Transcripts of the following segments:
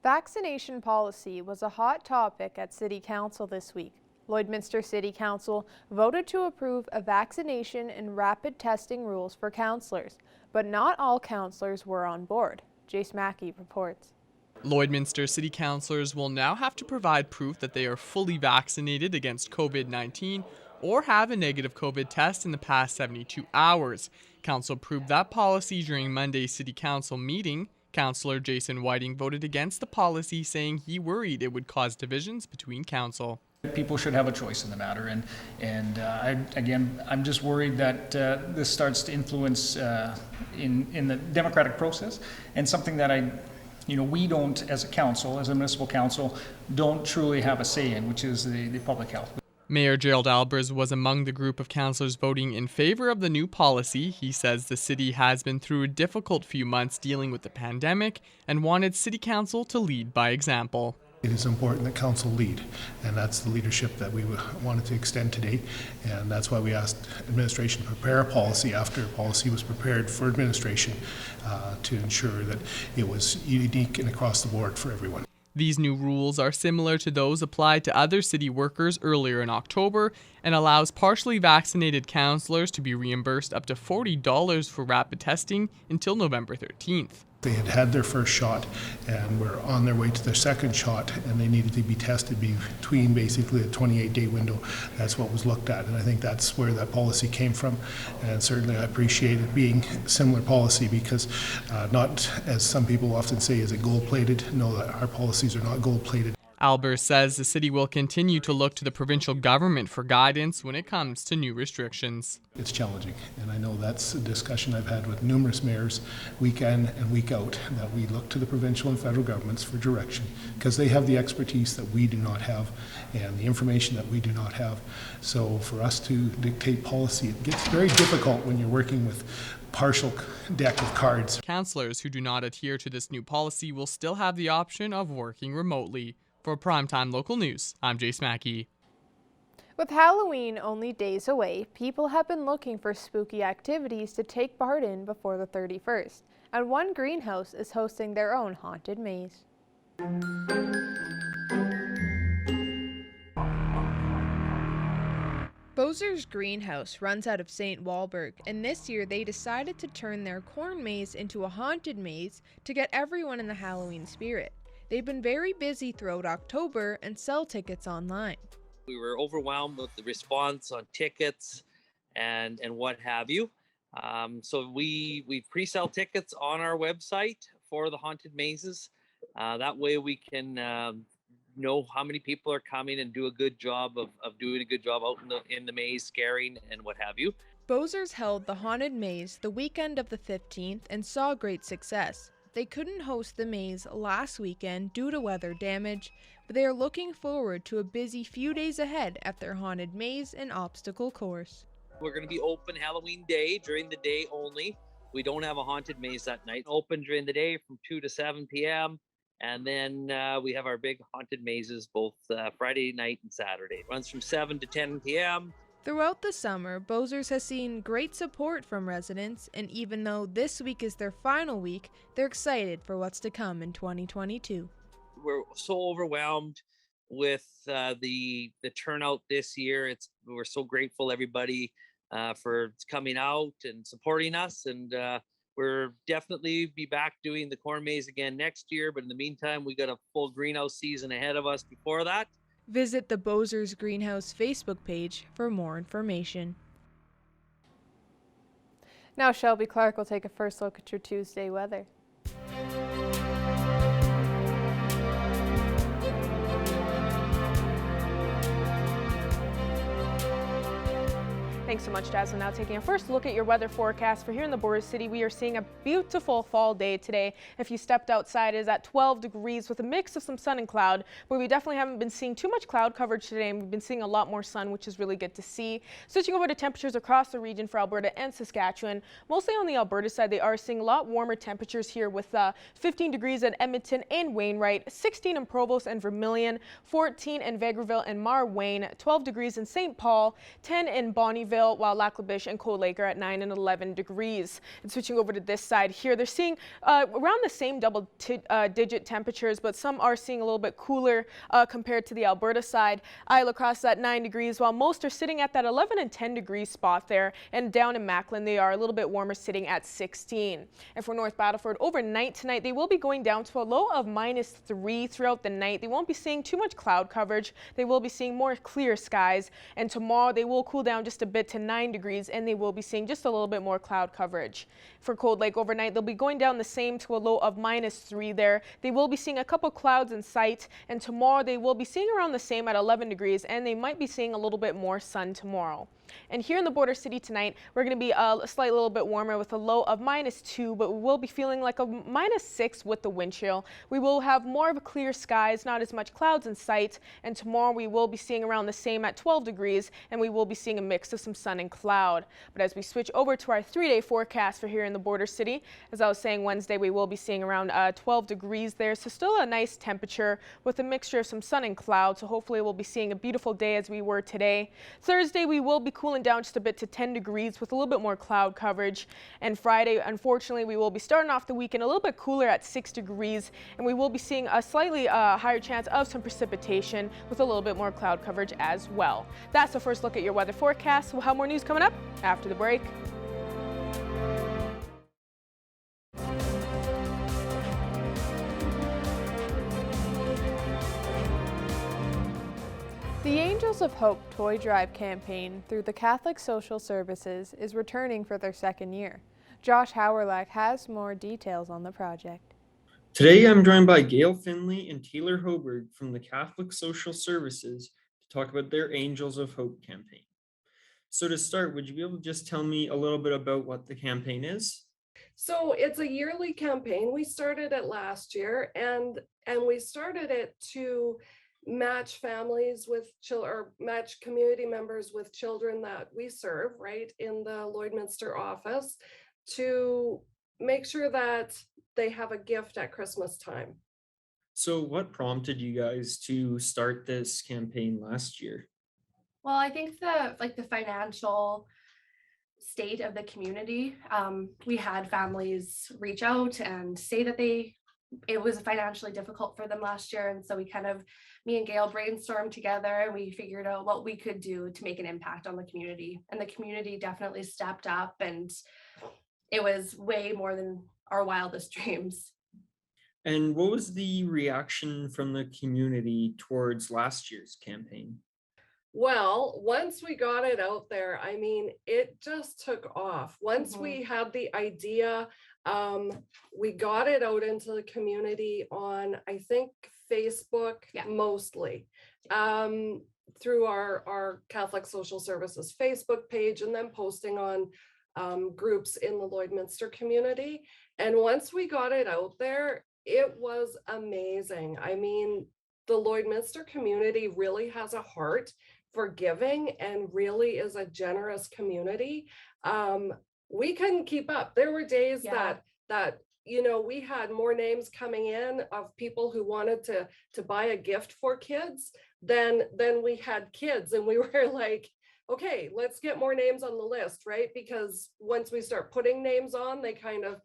Vaccination policy was a hot topic at City Council this week. Lloydminster City Council voted to approve a vaccination and rapid testing rules for councillors, but not all councillors were on board. Jace Mackey reports. Lloydminster City Councillors will now have to provide proof that they are fully vaccinated against COVID-19 or have a negative COVID test in the past 72 hours. Council approved that policy during Monday's City Council meeting. Councillor Jason Whiting voted against the policy, saying he worried it would cause divisions between council. People should have a choice in the matter, I'm just worried that this starts to influence in the democratic process, and something that we don't, as a council, as a municipal council, don't truly have a say in, which is the public health. Mayor Gerald Albers was among the group of councillors voting in favor of the new policy. He says the city has been through a difficult few months dealing with the pandemic and wanted City Council to lead by example. It is important that council lead, and that's the leadership that we wanted to extend today, and that's why we asked administration to prepare a policy after a policy was prepared for administration to ensure that it was unique and across the board for everyone. These new rules are similar to those applied to other city workers earlier in October and allows partially vaccinated councillors to be reimbursed up to $40 for rapid testing until November 13th. They had had their first shot and were on their way to their second shot, and they needed to be tested between basically a 28-day window. That's what was looked at, and I think that's where that policy came from. And certainly I appreciate it being a similar policy because not, as some people often say, is it gold-plated. No, our policies are not gold-plated. Albers says the city will continue to look to the provincial government for guidance when it comes to new restrictions. It's challenging, and I know that's a discussion I've had with numerous mayors week in and week out, that we look to the provincial and federal governments for direction because they have the expertise that we do not have and the information that we do not have. So for us to dictate policy, it gets very difficult when you're working with partial deck of cards. Councillors who do not adhere to this new policy will still have the option of working remotely. For Primetime Local News, I'm Jace Mackey. With Halloween only days away, people have been looking for spooky activities to take part in before the 31st, and one greenhouse is hosting their own haunted maze. Bozer's Greenhouse runs out of St. Walburg, and this year they decided to turn their corn maze into a haunted maze to get everyone in the Halloween spirit. They've been very busy throughout October and sell tickets online. We were overwhelmed with the response on tickets and what have you. So we pre-sell tickets on our website for the haunted mazes. That way we can know how many people are coming and do a good job of doing a good job out in the maze, scaring and what have you. Bozer's held the haunted maze the weekend of the 15th and saw great success. They couldn't host the maze last weekend due to weather damage, but they are looking forward to a busy few days ahead at their haunted maze and obstacle course. We're going to be open Halloween day, during the day only. We don't have a haunted maze that night. Open during the day from 2 to 7 p.m. And then we have our big haunted mazes both Friday night and Saturday. It runs from 7 to 10 p.m. Throughout the summer, Bozer's has seen great support from residents, and even though this week is their final week, they're excited for what's to come in 2022. We're so overwhelmed with the turnout this year. We're so grateful, everybody, for coming out and supporting us, and we're definitely be back doing the corn maze again next year. But in the meantime, we got a full greenhouse season ahead of us before that. Visit the Bozer's Greenhouse Facebook page for more information. Now Shelby Clark will take a first look at your Tuesday weather. Thanks so much, Jasmine. Now taking a first look at your weather forecast for here in the border city, we are seeing a beautiful fall day today. If you stepped outside, it is at 12 degrees with a mix of some sun and cloud, but we definitely haven't been seeing too much cloud coverage today, and we've been seeing a lot more sun, which is really good to see. Switching over to temperatures across the region for Alberta and Saskatchewan, mostly on the Alberta side, they are seeing a lot warmer temperatures here with 15 degrees at Edmonton and Wainwright, 16 in Provost and Vermilion, 14 in Vegreville and Marwayne, 12 degrees in St. Paul, 10 in Bonnyville, Hill, while Lac La Biche and Cold Lake are at 9 and 11 degrees. And switching over to this side here, they're seeing around the same double-digit temperatures, but some are seeing a little bit cooler compared to the Alberta side. Isla Cross at 9 degrees, while most are sitting at that 11 and 10 degree spot there. And down in Macklin, they are a little bit warmer, sitting at 16. And for North Battleford, overnight tonight, they will be going down to a low of -3 throughout the night. They won't be seeing too much cloud coverage. They will be seeing more clear skies. And tomorrow, they will cool down just a bit to 9 degrees, and they will be seeing just a little bit more cloud coverage. For Cold Lake overnight, they'll be going down the same to a low of -3 there. They will be seeing a couple clouds in sight, and tomorrow they will be seeing around the same at 11 degrees, and they might be seeing a little bit more sun tomorrow. And here in the border city tonight, we're going to be a slight little bit warmer with a low of -2, but we will be feeling like a -6 with the wind chill. We will have more of a clear skies, not as much clouds in sight, and tomorrow we will be seeing around the same at 12 degrees, and we will be seeing a mix of some sun and cloud. But as we switch over to our 3-day forecast for here in the border city, as I was saying, Wednesday we will be seeing around 12 degrees there, so still a nice temperature with a mixture of some sun and cloud, so hopefully we'll be seeing a beautiful day as we were today. Thursday we will be cooling down just a bit to 10 degrees with a little bit more cloud coverage. And Friday, unfortunately, we will be starting off the weekend a little bit cooler at 6 degrees, and we will be seeing a slightly higher chance of some precipitation with a little bit more cloud coverage as well. That's the first look at your weather forecast. We'll have more news coming up after the break. The Angels of Hope Toy Drive campaign through the Catholic Social Services is returning for their second year. Josh Howerlack has more details on the project. Today I'm joined by Gail Finley and Taylor Hoberg from the Catholic Social Services to talk about their Angels of Hope campaign. So to start, would you be able to just tell me a little bit about what the campaign is? So it's a yearly campaign. We started it last year, and we started it to match families with children, or match community members with children that we serve right in the Lloydminster office, to make sure that they have a gift at Christmas time. So what prompted you guys to start this campaign last year? Well, I think the financial state of the community, we had families reach out and say that it was financially difficult for them last year. And so me and Gail brainstormed together, and we figured out what we could do to make an impact on the community. And the community definitely stepped up, and it was way more than our wildest dreams. And what was the reaction from the community towards last year's campaign? Well, once we got it out there, I mean, it just took off. Once we had the idea, we got it out into the community on, I think, Facebook, mostly, through our Catholic Social Services Facebook page, and then posting on groups in the Lloydminster community. And once we got it out there, it was amazing. I mean, the Lloydminster community really has a heart for giving and really is a generous community. We couldn't keep up. There were days that we had more names coming in of people who wanted to buy a gift for kids than we had kids. And we were like, okay, let's get more names on the list, right? Because once we start putting names on, they kind of,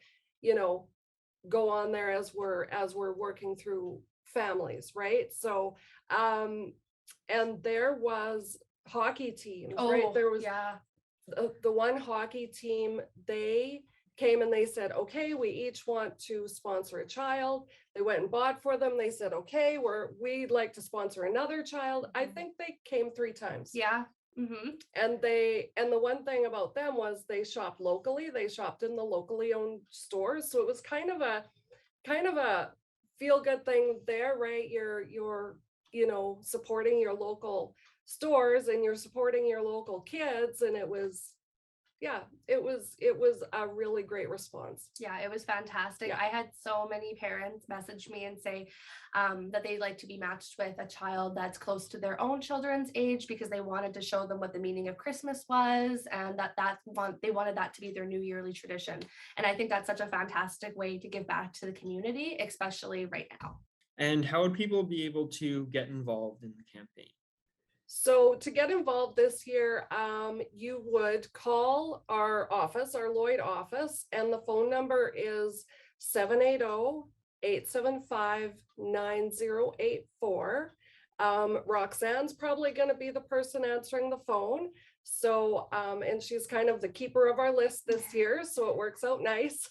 go on there as we're working through families, right? So, and there was hockey teams, right? There was the one hockey team, they came and they said, okay, we each want to sponsor a child. They went and bought for them. They said, okay, we'd like to sponsor another child. I think they came 3 times. Yeah. Mm-hmm. And the one thing about them was they shopped locally. They shopped in the locally owned stores. So it was kind of a feel good thing there, right? You're supporting your local stores, and you're supporting your local kids. And it was a really great response. Yeah, it was fantastic. I had so many parents message me and say that they'd like to be matched with a child that's close to their own children's age, because they wanted to show them what the meaning of Christmas was, and they wanted that to be their new yearly tradition. And I think that's such a fantastic way to give back to the community, especially right now. And how would people be able to get involved in the campaign? So to get involved this year, you would call our office, our Lloyd office, and the phone number is 780-875-9084. Roxanne's probably going to be the person answering the phone. So, and she's kind of the keeper of our list this year, so it works out nice.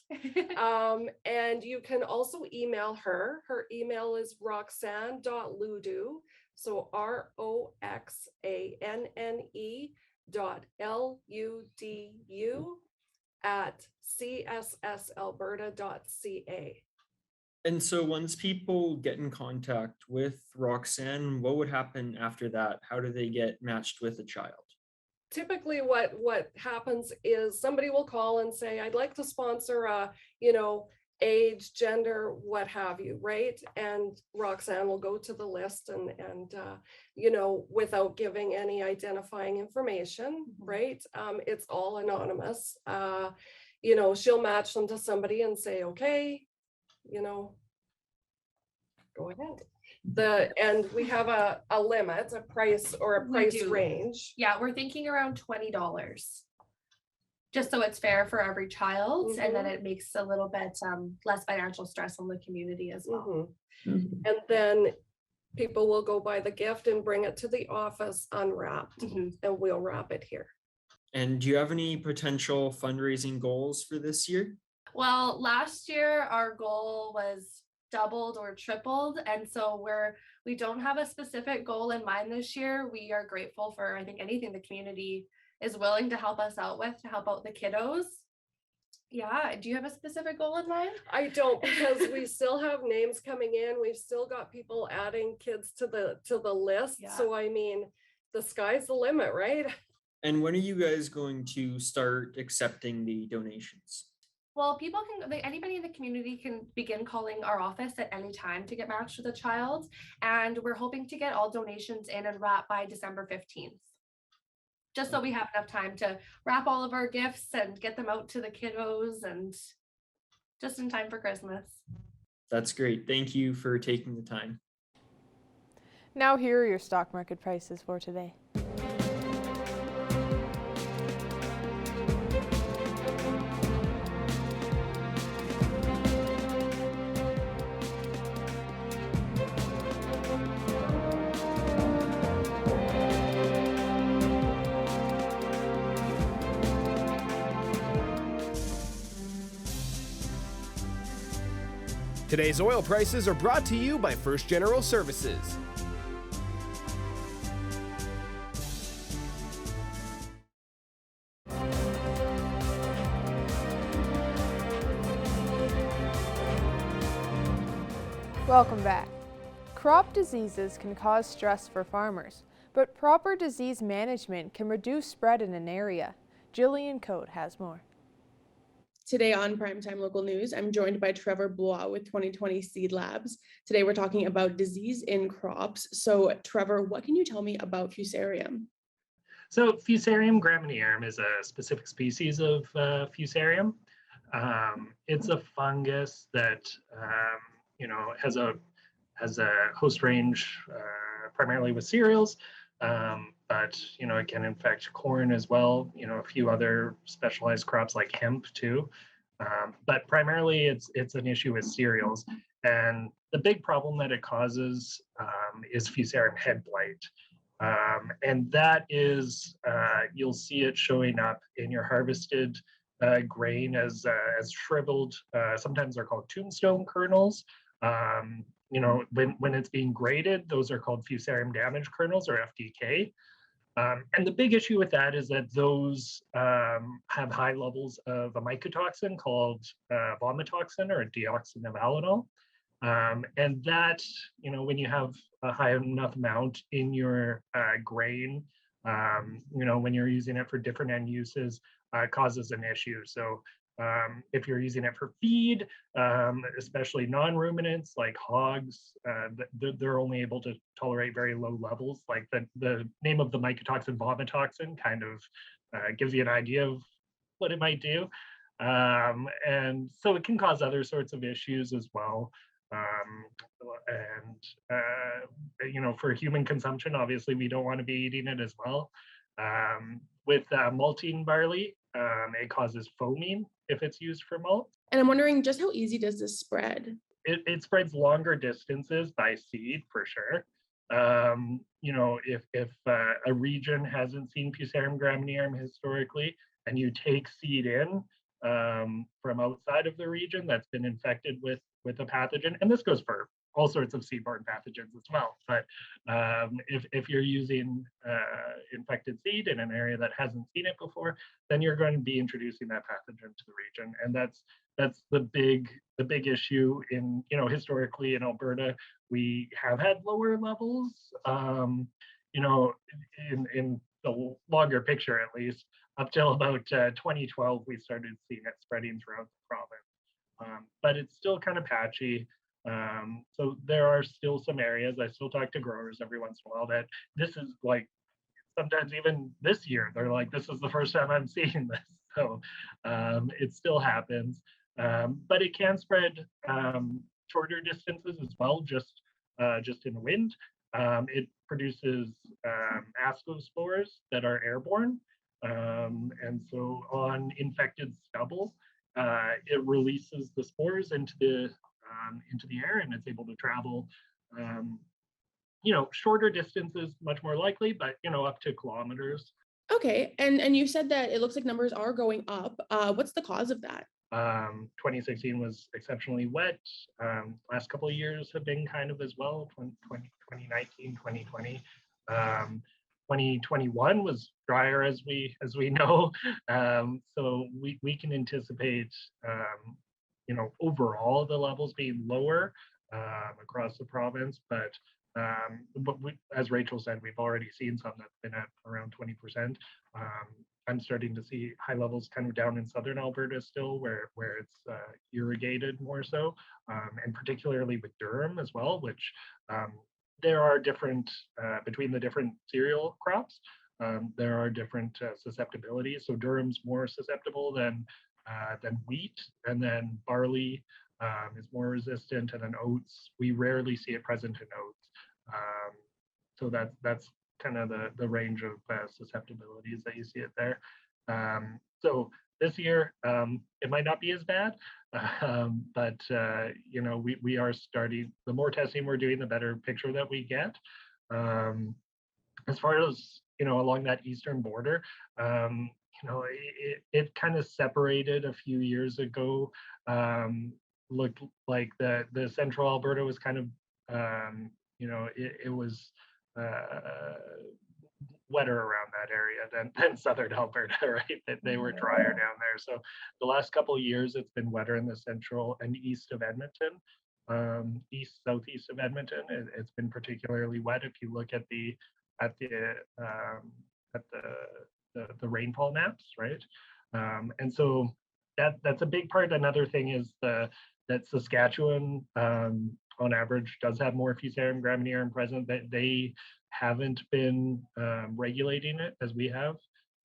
And you can also email her. Her email is roxanne.ludu. So ROXANNE.LUDU@cssalberta.ca. And so once people get in contact with Roxanne, what would happen after that? How do they get matched with a child? Typically what happens is somebody will call and say, I'd like to sponsor a, age, gender, what have you, right? And Roxanne will go to the list and without giving any identifying information, right? It's all anonymous. She'll match them to somebody and say, okay, go ahead. And we have a limit, a price or a price range. Yeah, we're thinking around $20. Just so it's fair for every child, and then it makes a little bit less financial stress on the community as well. And then people will go buy the gift and bring it to the office unwrapped, and we'll wrap it here. And do you have any potential fundraising goals for this year? Well, last year our goal was doubled or tripled, and so we don't have a specific goal in mind this year. We are grateful for, I think, anything the community is willing to help us out with to help out the kiddos. Yeah, do you have a specific goal in mind? I don't, because we still have names coming in. We've still got people adding kids to the list. Yeah. So I mean, the sky's the limit, right? And when are you guys going to start accepting the donations? Well, anybody in the community can begin calling our office at any time to get matched with a child. And we're hoping to get all donations in and wrapped by December 15th. Just so we have enough time to wrap all of our gifts and get them out to the kiddos, and just in time for Christmas. That's great. Thank you for taking the time. Now here are your stock market prices for today. Today's oil prices are brought to you by First General Services. Welcome back. Crop diseases can cause stress for farmers, but proper disease management can reduce spread in an area. Jillian Coate has more. Today on Primetime Local News, I'm joined by Trevor Blois with 2020 Seed Labs. Today we're talking about disease in crops. So Trevor, what can you tell me about Fusarium? So Fusarium graminearum is a specific species of Fusarium. It's a fungus that has a host range primarily with cereals, but it can infect corn as well. A few other specialized crops like hemp too. But primarily it's an issue with cereals, and the big problem that it causes is Fusarium head blight. And that is, you'll see it showing up in your harvested grain as shriveled, sometimes they're called tombstone kernels. When it's being graded, those are called Fusarium damaged kernels, or FDK. And the big issue with that is that those have high levels of a mycotoxin called vomitoxin, or deoxynivalenol. And that, when you have a high enough amount in your grain, when you're using it for different end uses, causes an issue. So if you're using it for feed, especially non-ruminants like hogs, they're only able to tolerate very low levels. Like the name of the mycotoxin, vomitoxin, kind of gives you an idea of what it might do. And so it can cause other sorts of issues as well. For human consumption, obviously we don't want to be eating it as well. With malting barley, it causes foaming if it's used for malt. And I'm wondering, just how easy does this spread? It spreads longer distances by seed for sure. If a region hasn't seen Fusarium graminearum historically, and you take seed in from outside of the region that's been infected with a pathogen, and this goes for all sorts of seed-borne pathogens as well. But if you're using infected seed in an area that hasn't seen it before, then you're going to be introducing that pathogen to the region, and that's the big issue in, historically in Alberta. We have had lower levels, in the longer picture at least, up till about 2012, we started seeing it spreading throughout the province. But it's still kind of patchy. So there are still some areas, I still talk to growers every once in a while, that this is like, sometimes even this year, they're like, this is the first time I'm seeing this. So it still happens. But it can spread shorter distances as well, just in the wind. It produces ascospores that are airborne. And so on infected stubble, it releases the spores into the air, and it's able to travel shorter distances, much more likely, but up to kilometers. Okay, and you said that it looks like numbers are going up. What's the cause of that? 2016 was exceptionally wet. Last couple of years have been kind of as well. 2019, 2020. 2021 was drier, as we know. So we can anticipate overall the levels being lower across the province, but as Rachel said, we've already seen some that's been at around 20%. I'm starting to see high levels kind of down in southern Alberta still, where it's irrigated more so, and particularly with durum as well, which there are different, between the different cereal crops, there are different susceptibilities. So durum's more susceptible than wheat, and then barley is more resistant, and then oats, we rarely see it present in oats. So that's kind of the range of susceptibilities that you see it there. So this year, it might not be as bad, but we are starting, the more testing we're doing, the better picture that we get. As far as, along that eastern border, it kind of separated a few years ago. Looked like the central Alberta was kind of, it was wetter around that area than southern Alberta, right? They were drier down there. So the last couple of years, it's been wetter in the central and east of Edmonton, southeast of Edmonton. It's been particularly wet. If you look at the rainfall maps, right? And so that's a big part. Another thing is that Saskatchewan, on average, does have more Fusarium graminearum present. That they haven't been regulating it as we have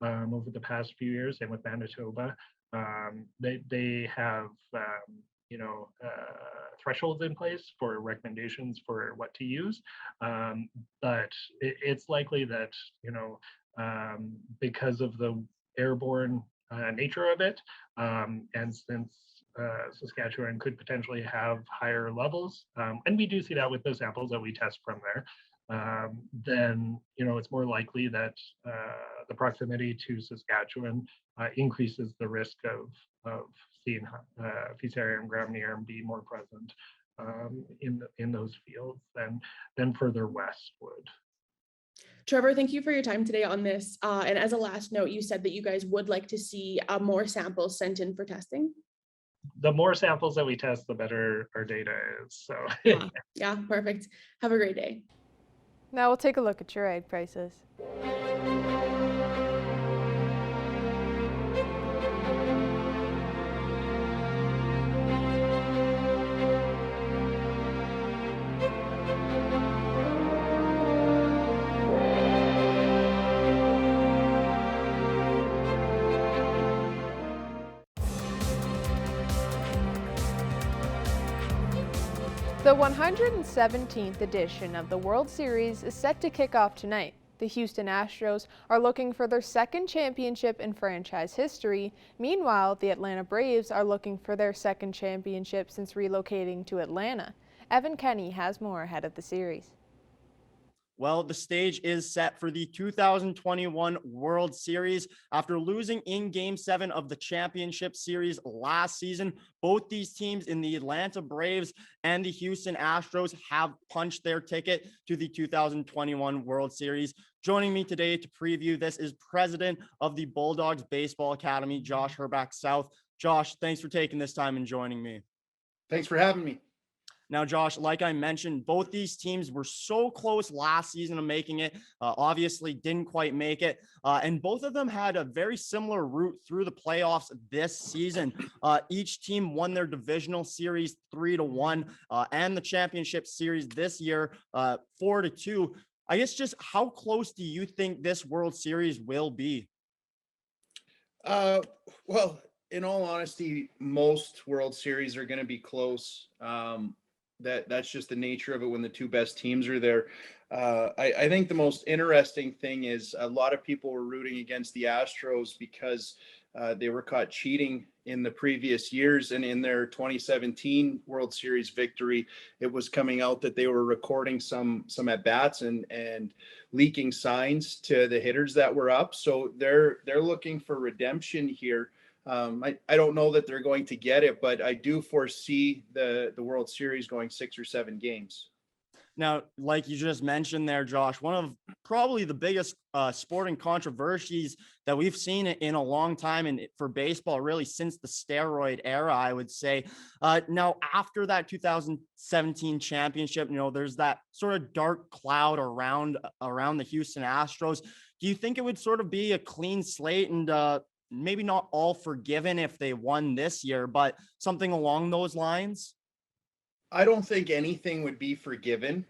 over the past few years, and with Manitoba, they have thresholds in place for recommendations for what to use, but it's likely that because of the airborne nature of it, and since Saskatchewan could potentially have higher levels, and we do see that with the samples that we test from there, then it's more likely that the proximity to Saskatchewan increases the risk of seeing Fusarium graminearum be more present in those fields than further west would. Trevor, thank you for your time today on this. And as a last note, you said that you guys would like to see more samples sent in for testing. The more samples that we test, the better our data is. So yeah, perfect. Have a great day. Now we'll take a look at your egg prices. The 117th edition of the World Series is set to kick off tonight. The Houston Astros are looking for their second championship in franchise history. Meanwhile, the Atlanta Braves are looking for their second championship since relocating to Atlanta. Evan Kenny has more ahead of the series. Well, the stage is set for the 2021 World Series. After losing in Game 7 of the championship series last season, both these teams in the Atlanta Braves and the Houston Astros have punched their ticket to the 2021 World Series. Joining me today to preview this is President of the Bulldogs Baseball Academy, Josh Herbach South. Josh, thanks for taking this time and joining me. Thanks for having me. Now, Josh, like I mentioned, both these teams were so close last season of making it, obviously didn't quite make it. And both of them had a very similar route through the playoffs this season. Each team won their divisional series 3-1 and the championship series this year 4-2. I guess just how close do you think this World Series will be? Well, in all honesty, most World Series are going to be close. That's just the nature of it when the two best teams are there. I think the most interesting thing is a lot of people were rooting against the Astros because they were caught cheating in the previous years, and in their 2017 World Series victory, it was coming out that they were recording some at bats and leaking signs to the hitters that were up. So they're looking for redemption here. I don't know that they're going to get it, but I do foresee the World Series going 6 or 7 games. Now, like you just mentioned there, Josh, one of probably the biggest sporting controversies that we've seen in a long time and for baseball, really since the steroid era, I would say. Now, after that 2017 championship, there's that sort of dark cloud around the Houston Astros. Do you think it would sort of be a clean slate and maybe not all forgiven if they won this year, but something along those lines? I don't think anything would be forgiven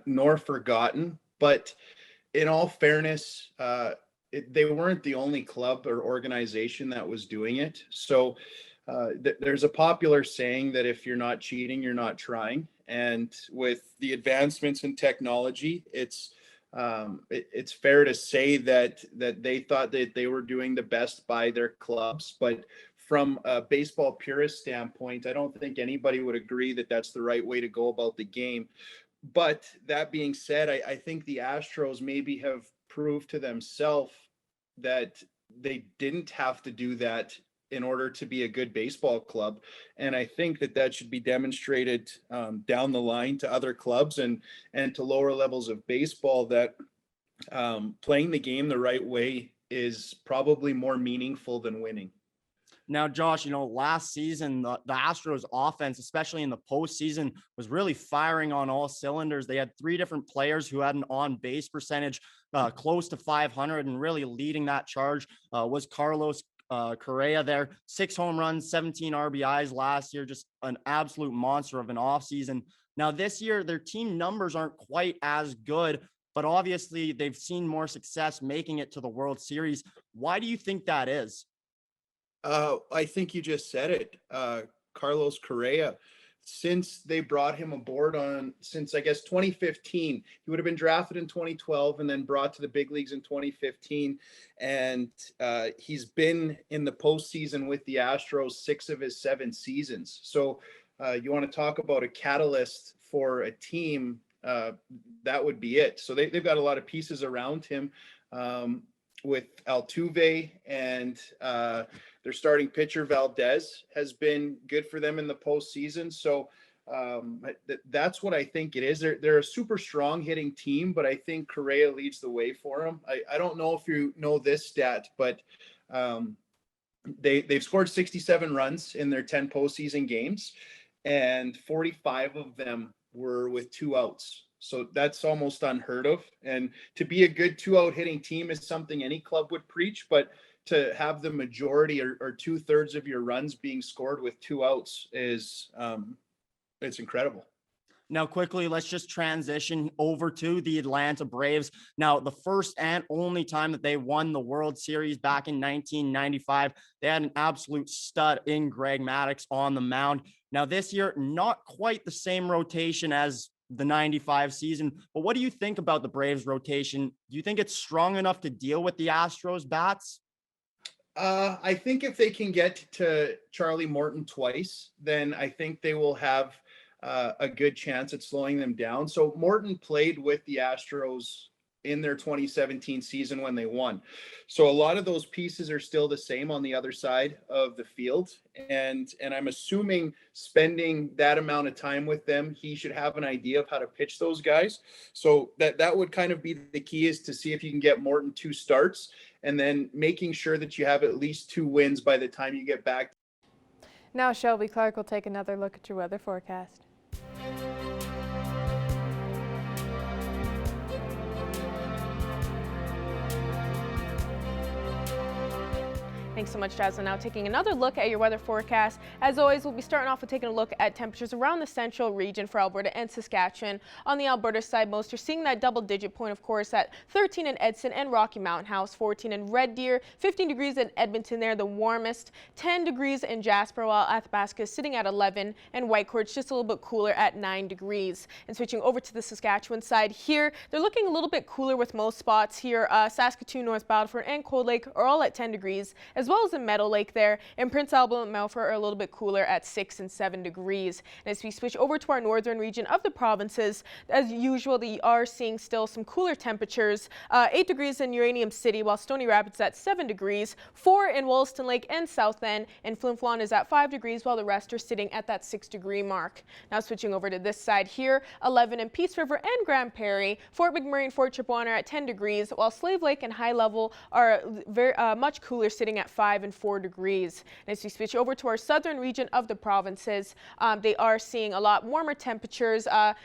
nor forgotten, but in all fairness, they weren't the only club or organization that was doing it. So there's a popular saying that if you're not cheating, you're not trying. And with the advancements in technology, it's fair to say that they thought that they were doing the best by their clubs, but from a baseball purist standpoint, I don't think anybody would agree that that's the right way to go about the game. But that being said, I think the Astros maybe have proved to themselves that they didn't have to do that in order to be a good baseball club. And I think that should be demonstrated down the line to other clubs and to lower levels of baseball, that playing the game the right way is probably more meaningful than winning. Now, Josh, last season, the Astros offense, especially in the postseason, was really firing on all cylinders. They had 3 different players who had an on-base percentage close to 500, and really leading that charge was Carlos Correa there. 6 home runs, 17 RBIs last year, just an absolute monster of an offseason. Now, this year, their team numbers aren't quite as good, but obviously they've seen more success making it to the World Series. Why do you think that is? I think you just said it. Carlos Correa, since they brought him aboard since I guess 2015, he would have been drafted in 2012 and then brought to the big leagues in 2015. And he's been in the postseason with the Astros 6 of his 7 seasons. So you want to talk about a catalyst for a team, that would be it. So they've got a lot of pieces around him. With Altuve and their starting pitcher Valdez has been good for them in the postseason. So that's what I think it is. They're a super strong hitting team, but I think Correa leads the way for them. I don't know if you know this stat, but they've scored 67 runs in their 10 postseason games, and 45 of them were with 2 outs. So that's almost unheard of. And to be a good 2-out hitting team is something any club would preach, but to have the majority or 2/3 of your runs being scored with 2 outs is it's incredible. Now, quickly, let's just transition over to the Atlanta Braves. Now, the first and only time that they won the World Series back in 1995, they had an absolute stud in Greg Maddux on the mound. Now, this year, not quite the same rotation as the 95 season, but what do you think about the Braves rotation? Do you think it's strong enough to deal with the Astros bats? I think if they can get to Charlie Morton twice, then I think they will have a good chance at slowing them down. So Morton played with the Astros in their 2017 season when they won. So a lot of those pieces are still the same on the other side of the field. And I'm assuming spending that amount of time with them, he should have an idea of how to pitch those guys. So that would kind of be the key, is to see if you can get Morton 2 starts and then making sure that you have at least 2 wins by the time you get back. Now Shelby Clark will take another look at your weather forecast. Thanks so much, Jasmine. Now taking another look at your weather forecast. As always, we'll be starting off with taking a look at temperatures around the central region for Alberta and Saskatchewan. On the Alberta side, most are seeing that double-digit point, of course, at 13 in Edson and Rocky Mountain House, 14 in Red Deer, 15 degrees in Edmonton there, the warmest, 10 degrees in Jasper, while Athabasca is sitting at 11, and Whitecourt's just a little bit cooler at 9 degrees. And switching over to the Saskatchewan side here, they're looking a little bit cooler with most spots here. Saskatoon, North Battleford, and Cold Lake are all at 10 degrees, as well as in Meadow Lake there, and Prince Albert and Melfort are a little bit cooler at 6 and 7 degrees. And as we switch over to our northern region of the provinces, as usual, they are seeing still some cooler temperatures. 8 degrees in Uranium City, while Stony Rapids at 7 degrees, 4 in Wollaston Lake and South End, and Flin Flon is at 5 degrees, while the rest are sitting at that 6-degree mark. Now switching over to this side here, 11 in Peace River and Grand Prairie, Fort McMurray and Fort Chippewa are at 10 degrees, while Slave Lake and High Level are very much cooler, sitting at 5 and 4 degrees. And as we switch over to our southern region of the provinces, they are seeing a lot warmer temperatures, kind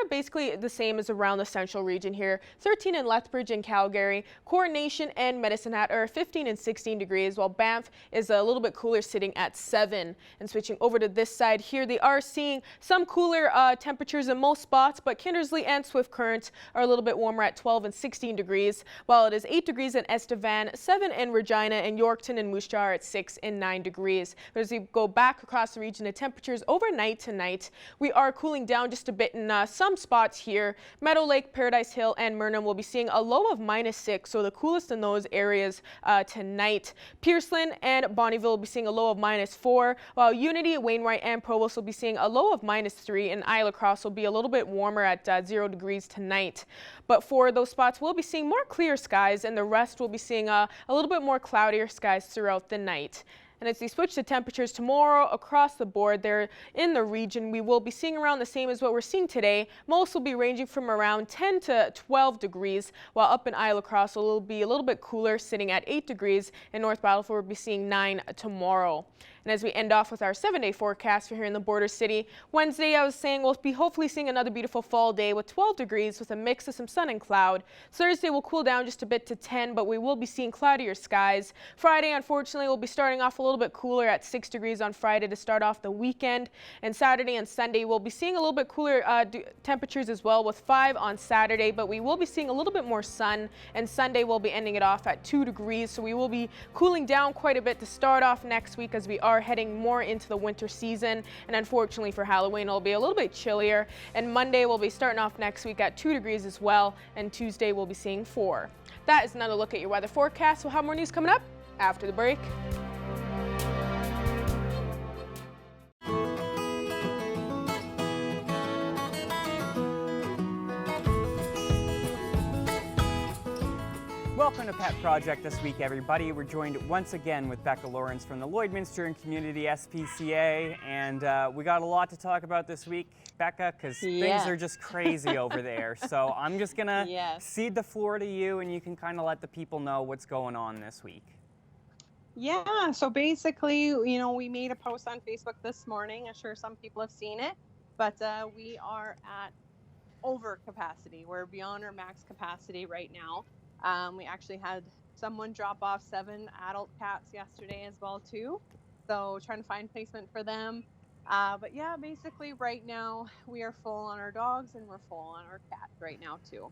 of basically the same as around the central region here. 13 in Lethbridge and Calgary, Coronation and Medicine Hat are 15 and 16 degrees, while Banff is a little bit cooler, sitting at 7. And switching over to this side here, they are seeing some cooler temperatures in most spots, but Kindersley and Swift Current are a little bit warmer at 12 and 16 degrees, while it is 8 degrees in Estevan, 7 in Regina, and Yorkton and Moose Jaw are at 6 and 9 degrees. But as we go back across the region, the temperatures overnight tonight, we are cooling down just a bit in some spots here. Meadow Lake, Paradise Hill, and Murnum will be seeing a low of -6, so the coolest in those areas tonight. Pierceland and Bonnyville will be seeing a low of -4, while Unity, Wainwright, and Provost will be seeing a low of -3, and Isla Cross will be a little bit warmer at 0 degrees tonight. But for those spots, we'll be seeing more clear skies, and the rest will be seeing a little bit more cloudier skies throughout the night. And as we switch to temperatures tomorrow across the board there in the region, we will be seeing around the same as what we're seeing today. Most will be ranging from around 10 to 12 degrees, while up in Isla Cross it will be a little bit cooler, sitting at 8 degrees. In North Battleford, we'll be seeing 9 tomorrow. And as we end off with our 7-day forecast for here in the border city, Wednesday, I was saying we'll be hopefully seeing another beautiful fall day with 12 degrees with a mix of some sun and cloud. Thursday will cool down just a bit to 10, but we will be seeing cloudier skies. Friday, unfortunately, we'll be starting off a little bit cooler at 6 degrees on Friday to start off the weekend. And Saturday and Sunday, we'll be seeing a little bit cooler temperatures as well, with 5 on Saturday, but we will be seeing a little bit more sun. And Sunday, we'll be ending it off at 2 degrees, so we will be cooling down quite a bit to start off next week, as we are heading more into the winter season. And unfortunately for Halloween, it'll be a little bit chillier. And Monday, we'll be starting off next week at 2 degrees as well. And Tuesday, we'll be seeing 4. That is another look at your weather forecast. We'll have more news coming up after the break. Welcome to Pet Project this week, everybody. We're joined once again with Becca Lawrence from the Lloydminster and Community SPCA, and we got a lot to talk about this week, Becca, because things are just crazy over there. So I'm just gonna cede the floor to you, and you can kind of let the people know what's going on this week. Yeah, so basically, you know, we made a post on Facebook this morning. I'm sure some people have seen it, but we are at over capacity. We're beyond our max capacity right now. We actually had someone drop off 7 adult cats yesterday as well too. So trying to find placement for them. But yeah, basically right now we are full on our dogs and we're full on our cats right now too.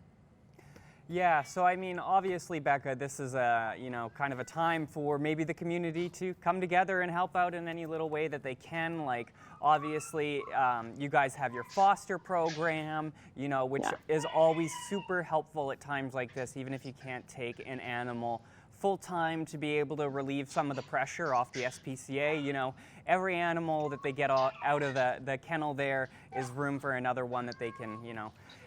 Yeah, so I mean, obviously, Becca, this is a, kind of a time for maybe the community to come together and help out in any little way that they can. Like, obviously, you guys have your foster program, which is always super helpful at times like this, even if you can't take an animal full-time, to be able to relieve some of the pressure off the SPCA. Every animal that they get out of the kennel there is room for another one that they can,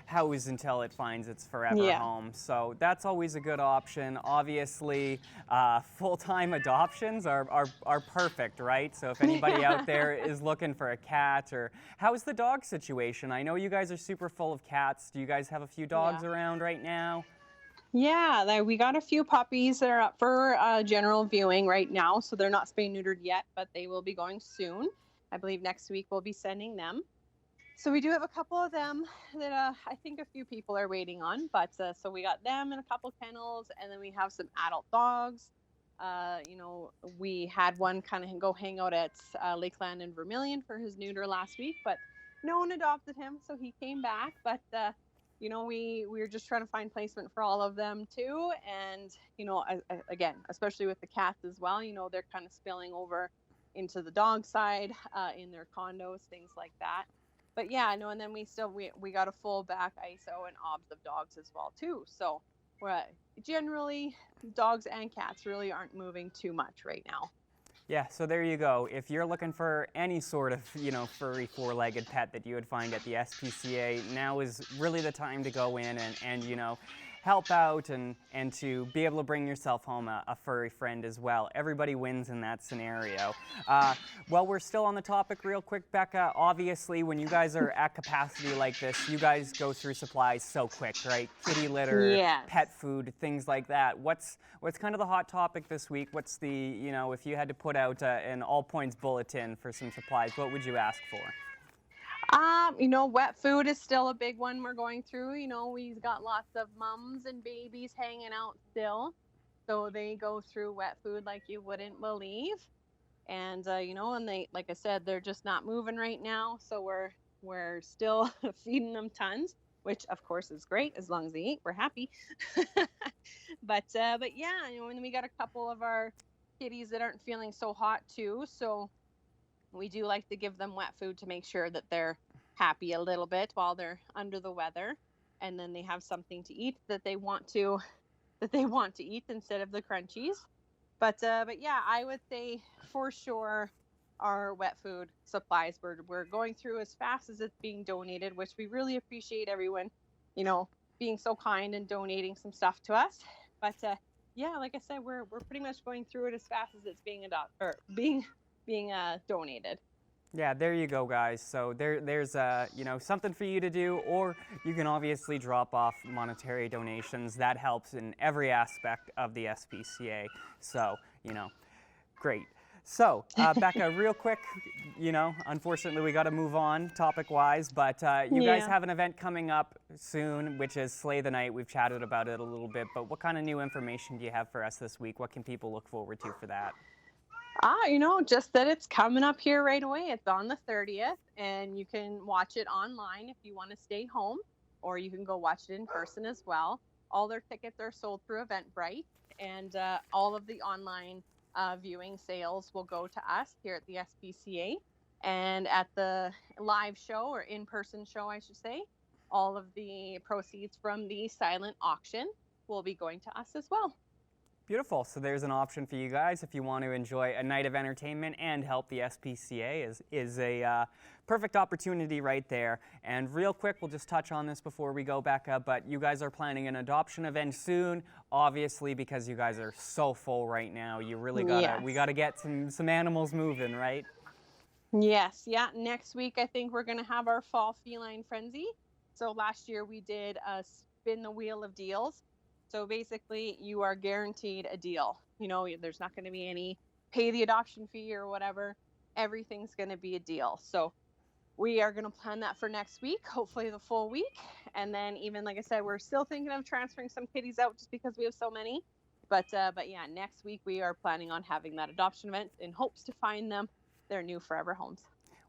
house until it finds its forever home. So that's always a good option. Obviously, full-time adoptions are perfect, right? So if anybody out there is looking for a cat, or how's the dog situation? I know you guys are super full of cats. Do you guys have a few dogs around right now? Yeah, we got a few puppies that are up for general viewing right now. So they're not spay neutered yet, but they will be going soon. I believe next week we'll be sending them. So we do have a couple of them that I think a few people are waiting on. But so we got them in a couple kennels, and then we have some adult dogs. We had one kind of go hang out at Lakeland and Vermilion for his neuter last week, but no one adopted him, so he came back. But we were just trying to find placement for all of them too. And, again, especially with the cats as well, they're kind of spilling over into the dog side in their condos, things like that. But yeah, and then we got a full back ISO and OBS of dogs as well too. So generally dogs and cats really aren't moving too much right now. Yeah, so there you go. If you're looking for any sort of, furry four-legged pet that you would find at the SPCA, now is really the time to go in and help out and to be able to bring yourself home a furry friend as well. Everybody wins in that scenario. Well, we're still on the topic real quick, Becca. Obviously, when you guys are at capacity like this, you guys go through supplies so quick, right? Kitty litter, pet food, things like that. What's kind of the hot topic this week? What's the, if you had to put out an all-points bulletin for some supplies, what would you ask for? Wet food is still a big one we're going through. We've got lots of mums and babies hanging out still. So they go through wet food like you wouldn't believe. And, and they, like I said, they're just not moving right now. So we're still feeding them tons, which of course is great. As long as they eat, we're happy. But yeah, and we got a couple of our kitties that aren't feeling so hot too. So we do like to give them wet food to make sure that they're happy a little bit while they're under the weather, and then they have something to eat that they want to eat instead of the crunchies. But yeah, I would say for sure our wet food supplies we're going through as fast as it's being donated, which we really appreciate everyone, being so kind and donating some stuff to us. But yeah, like I said, we're pretty much going through it as fast as it's being donated. Yeah, there you go, guys. So there's something for you to do, or you can obviously drop off monetary donations. That helps in every aspect of the SPCA. So, great. So, Becca, real quick, unfortunately we got to move on topic-wise, but you guys have an event coming up soon, which is Slay the Night. We've chatted about it a little bit, but what kind of new information do you have for us this week? What can people look forward to for that? Just that it's coming up here right away. It's on the 30th, and you can watch it online if you want to stay home, or you can go watch it in person as well. All their tickets are sold through Eventbrite, and all of the online viewing sales will go to us here at the SPCA. And at the live show, or in-person show, I should say, all of the proceeds from the silent auction will be going to us as well. Beautiful. So there's an option for you guys if you want to enjoy a night of entertainment and help the SPCA is a perfect opportunity right there. And real quick, we'll just touch on this before we go, Becca, but you guys are planning an adoption event soon, obviously, because you guys are so full right now. You really we gotta get some animals moving, right? Yes. Yeah. Next week, I think we're going to have our fall feline frenzy. So last year we did a spin the wheel of deals. So basically, you are guaranteed a deal. There's not going to be any pay the adoption fee or whatever. Everything's going to be a deal. So we are going to plan that for next week, hopefully the full week. And then even, like I said, we're still thinking of transferring some kitties out just because we have so many. But yeah, next week we are planning on having that adoption event in hopes to find them their new forever homes.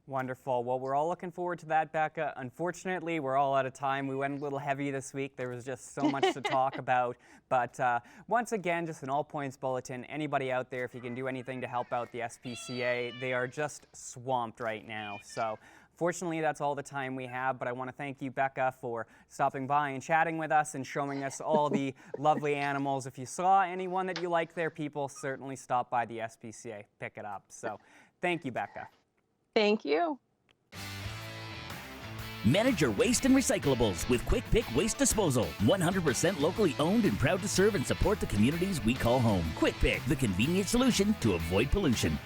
Wonderful. Well, we're all looking forward to that, Becca. Unfortunately, we're all out of time. We went a little heavy this week. There was just so much to talk about. But once again, just an all points bulletin. Anybody out there, if you can do anything to help out the SPCA, they are just swamped right now. So fortunately, that's all the time we have. But I want to thank you, Becca, for stopping by and chatting with us and showing us all the lovely animals. If you saw anyone that you like there, people, certainly stop by the SPCA, pick it up. So thank you, Becca. Thank you. Manage your waste and recyclables with Quick Pick Waste Disposal. 100% locally owned and proud to serve and support the communities we call home. Quick Pick, the convenient solution to avoid pollution.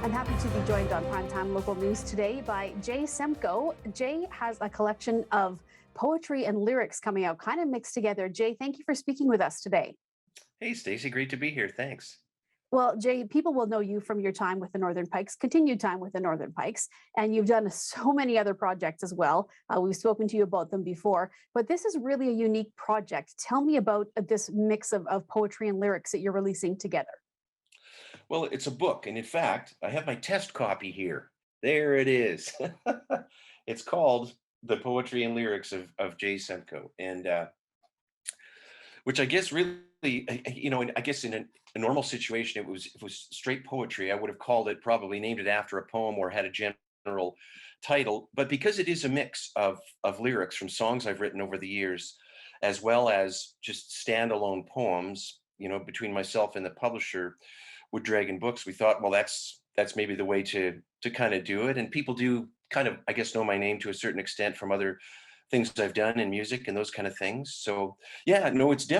I'm happy to be joined on Primetime Local News today by Jay Semko. Jay has a collection of poetry and lyrics coming out, kind of mixed together. Jay, thank you for speaking with us today. Hey, Stacey, great to be here. Thanks. Well, Jay, people will know you from your time with the Northern Pikes, continued time with the Northern Pikes, and you've done so many other projects as well. We've spoken to you about them before, but this is really a unique project. Tell me about this mix of poetry and lyrics that you're releasing together. Well, it's a book, and in fact, I have my test copy here. There it is. It's called The Poetry and Lyrics of Jay Semko, and which I guess really, I guess in a normal situation, if it was straight poetry, I would have called it, probably named it after a poem or had a general title. But because it is a mix of lyrics from songs I've written over the years, as well as just standalone poems, between myself and the publisher, Wood Dragon Books, we thought, well, that's maybe the way to kind of do it. And people do kind of, I guess, know my name to a certain extent from other things I've done in music and those kind of things. So yeah, no, it's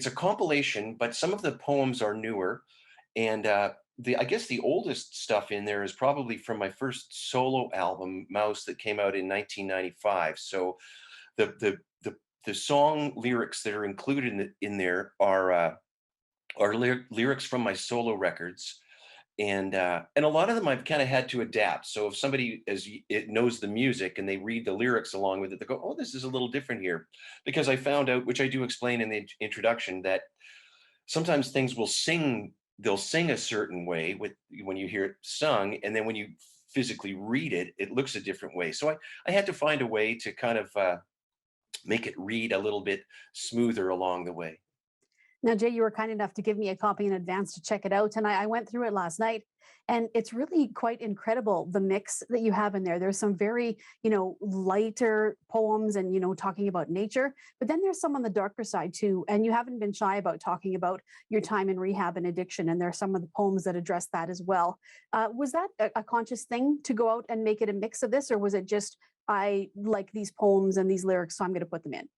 a compilation, but some of the poems are newer. And I guess the oldest stuff in there is probably from my first solo album, Mouse, that came out in 1995. So the song lyrics that are included in there are lyrics from my solo records. And a lot of them I've kind of had to adapt. So if somebody knows the music and they read the lyrics along with it, they go, "Oh, this is a little different here," because I found out, which I do explain in the introduction, that sometimes things they'll sing a certain way when you hear it sung, and then when you physically read it, it looks a different way. So I had to find a way to kind of make it read a little bit smoother along the way. Now, Jay, you were kind enough to give me a copy in advance to check it out. And I went through it last night, and it's really quite incredible, the mix that you have in there. There's some very, lighter poems and, talking about nature, but then there's some on the darker side too. And you haven't been shy about talking about your time in rehab and addiction. And there are some of the poems that address that as well. Was that a conscious thing to go out and make it a mix of this? Or was it just, I like these poems and these lyrics, so I'm going to put them in?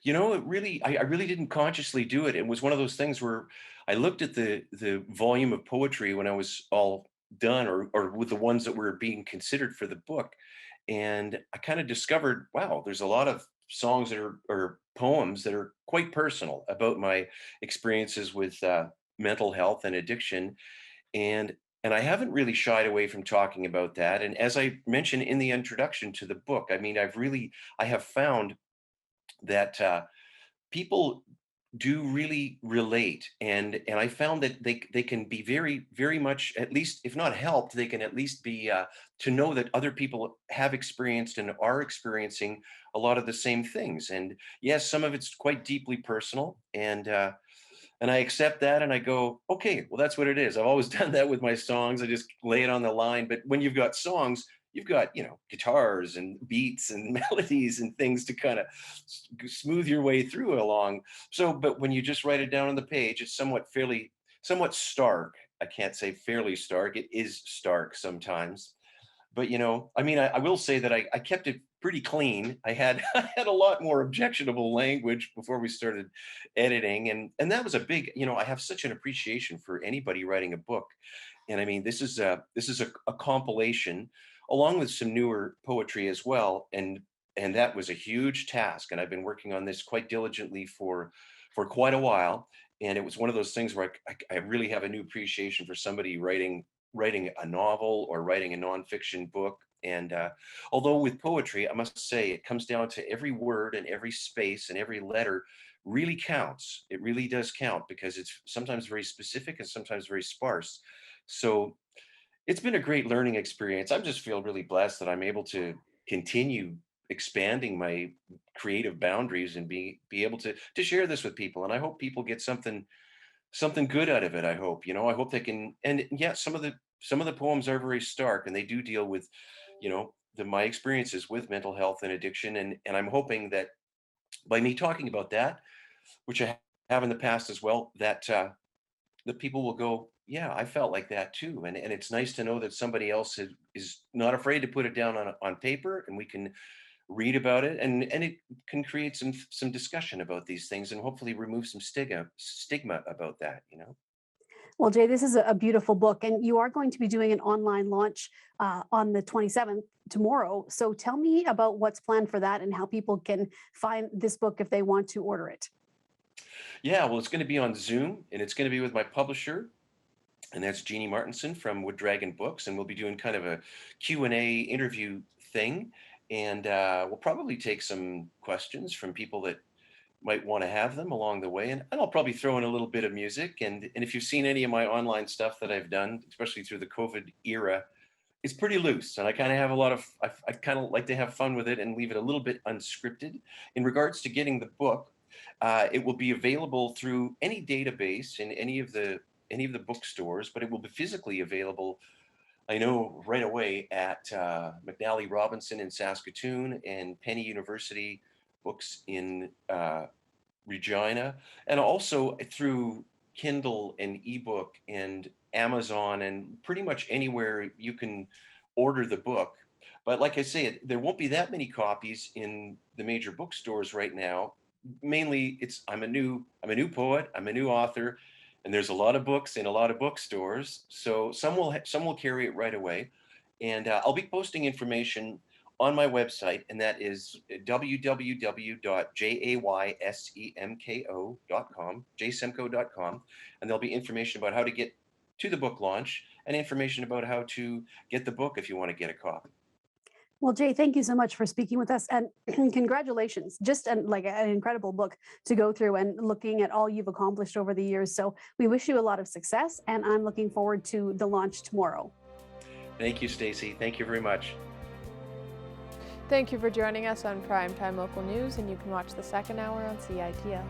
I really didn't consciously do it. It was one of those things where I looked at the volume of poetry when I was all done, or with the ones that were being considered for the book. And I kind of discovered, wow, there's a lot of songs or poems that are quite personal about my experiences with mental health and addiction. And I haven't really shied away from talking about that. And as I mentioned in the introduction to the book, I mean, I have found that people do really relate, and I found that they can be very, very much, at least if not helped, they can at least be to know that other people have experienced and are experiencing a lot of the same things. And yes, some of it's quite deeply personal, and I accept that, and I go, okay, well, that's what it is. I've always done that with my songs. I just lay it on the line. But when you've got songs, you've got, guitars and beats and melodies and things to kind of smooth your way through along. So, but when you just write it down on the page, it's somewhat stark. I can't say fairly stark. It is stark sometimes. But, I will say that I kept it pretty clean. I had a lot more objectionable language before we started editing. And that was a big, I have such an appreciation for anybody writing a book. And I mean, this is a compilation along with some newer poetry as well. And that was a huge task. And I've been working on this quite diligently for quite a while. And it was one of those things where I really have a new appreciation for somebody writing writing a novel or writing a nonfiction book. And although with poetry, I must say, it comes down to every word and every space and every letter really counts. It really does count because it's sometimes very specific and sometimes very sparse. So it's been a great learning experience. I just feel really blessed that I'm able to continue expanding my creative boundaries and be able to share this with people. And I hope people get something good out of it. I hope, I hope they can. And yeah, some of the poems are very stark, and they do deal with, my experiences with mental health and addiction. And I'm hoping that by me talking about that, which I have in the past as well, that the people will go, yeah, I felt like that too. And it's nice to know that somebody else is not afraid to put it down on paper, and we can read about it, and it can create some discussion about these things, and hopefully remove some stigma about that. Well, Jay, this is a beautiful book, and you are going to be doing an online launch on the 27th, tomorrow. So tell me about what's planned for that and how people can find this book if they want to order it. Yeah, well, it's going to be on Zoom, and it's going to be with my publisher, and that's Jeannie Martinson from Wood Dragon Books, and we'll be doing kind of a Q&A interview thing, and we'll probably take some questions from people that might want to have them along the way, and I'll probably throw in a little bit of music, and if you've seen any of my online stuff that I've done, especially through the COVID era, it's pretty loose, and I kind of have I kind of like to have fun with it and leave it a little bit unscripted. In regards to getting the book, it will be available through any database in any of the bookstores, but it will be physically available, I know, right away at McNally Robinson in Saskatoon and Penny University Books in Regina, and also through Kindle and ebook and Amazon and pretty much anywhere you can order the book. But like I say, there won't be that many copies in the major bookstores right now. Mainly, I'm a new poet, I'm a new author, and there's a lot of books in a lot of bookstores. So some will carry it right away, and I'll be posting information on my website, and that is www.jaysemko.com, and there'll be information about how to get to the book launch and information about how to get the book if you want to get a copy. Well, Jay, thank you so much for speaking with us, and congratulations. Just like an incredible book to go through and looking at all you've accomplished over the years. So we wish you a lot of success, and I'm looking forward to the launch tomorrow. Thank you, Stacy. Thank you very much. Thank you for joining us on Primetime Local News, and you can watch the second hour on CITL.